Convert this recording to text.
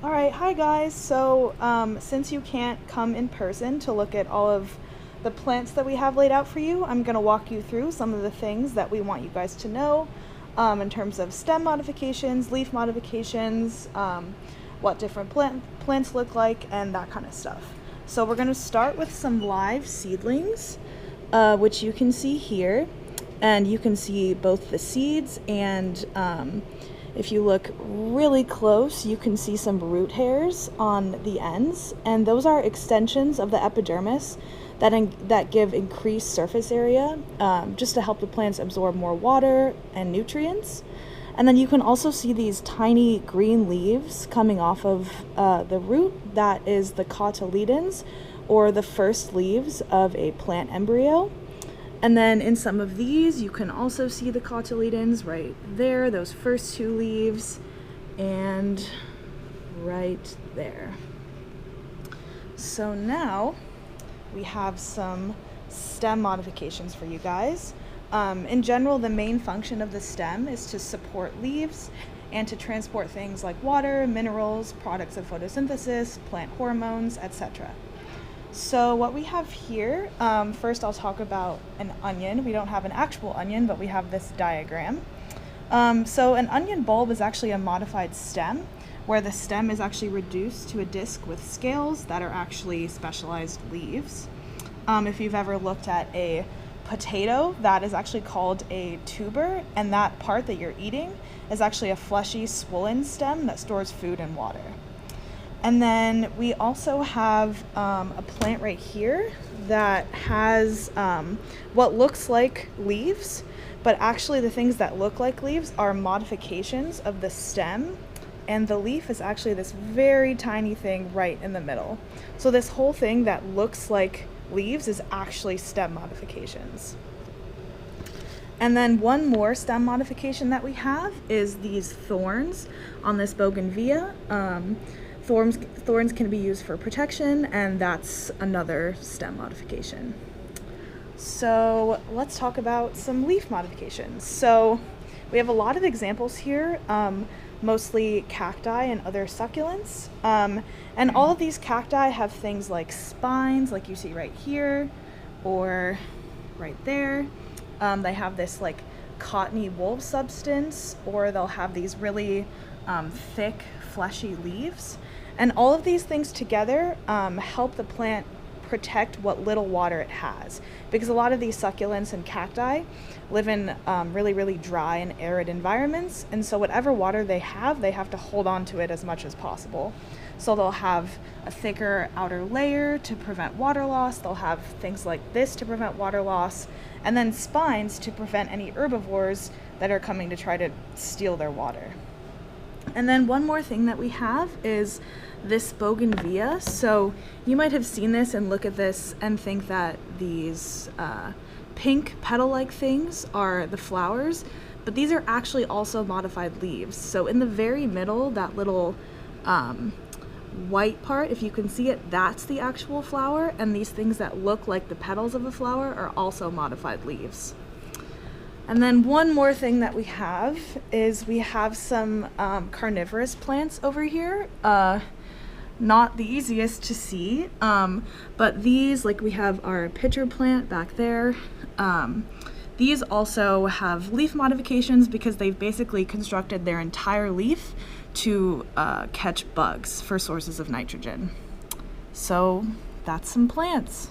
All right, hi guys. So since you can't come in person to look at all of the plants that we have laid out for you, I'm going to walk you through some of the things that we want you guys to know in terms of stem modifications, leaf modifications, what different plants look like, and that kind of stuff. So we're going to start with some live seedlings, which you can see here. And you can see both the seeds and if you look really close, you can see some root hairs on the ends, and those are extensions of the epidermis that give increased surface area just to help the plants absorb more water and nutrients. And then you can also see these tiny green leaves coming off of the root. That is the cotyledons, or the first leaves of a plant embryo. And then in some of these, you can also see the cotyledons right there, those first two leaves, and right there. So now we have some stem modifications for you guys. In general, the main function of the stem is to support leaves and to transport things like water, minerals, products of photosynthesis, plant hormones, etc. So what we have here, first I'll talk about an onion. We don't have an actual onion, but we have this diagram. So an onion bulb is actually a modified stem, where the stem is actually reduced to a disc with scales that are actually specialized leaves. If you've ever looked at a potato, that is actually called a tuber, and that part that you're eating is actually a fleshy, swollen stem that stores food and water. And then we also have a plant right here that has what looks like leaves, but actually the things that look like leaves are modifications of the stem, and the leaf is actually this very tiny thing right in the middle. So this whole thing that looks like leaves is actually stem modifications. And then one more stem modification that we have is these thorns on this bougainvillea. Thorns can be used for protection, and that's another stem modification. So let's talk about some leaf modifications. So we have a lot of examples here, mostly cacti and other succulents. And all of these cacti have things like spines, like you see right here, or right there. They have this like cottony wool substance, or they'll have these really thick, fleshy leaves. And all of these things together help the plant protect what little water it has, because a lot of these succulents and cacti live in really, really dry and arid environments, and so whatever water they have to hold on to it as much as possible. So they'll have a thicker outer layer to prevent water loss, they'll have things like this to prevent water loss, and then spines to prevent any herbivores that are coming to try to steal their water. And then one more thing that we have is this bougainvillea. So you might have seen this and look at this and think that these pink petal-like things are the flowers, but these are actually also modified leaves. So in the very middle, that little white part, if you can see it, that's the actual flower, and these things that look like the petals of the flower are also modified leaves. And then one more thing that we have is we have some carnivorous plants over here. Not the easiest to see, but these, like we have our pitcher plant back there, these also have leaf modifications because they've basically constructed their entire leaf to catch bugs for sources of nitrogen. So that's some plants.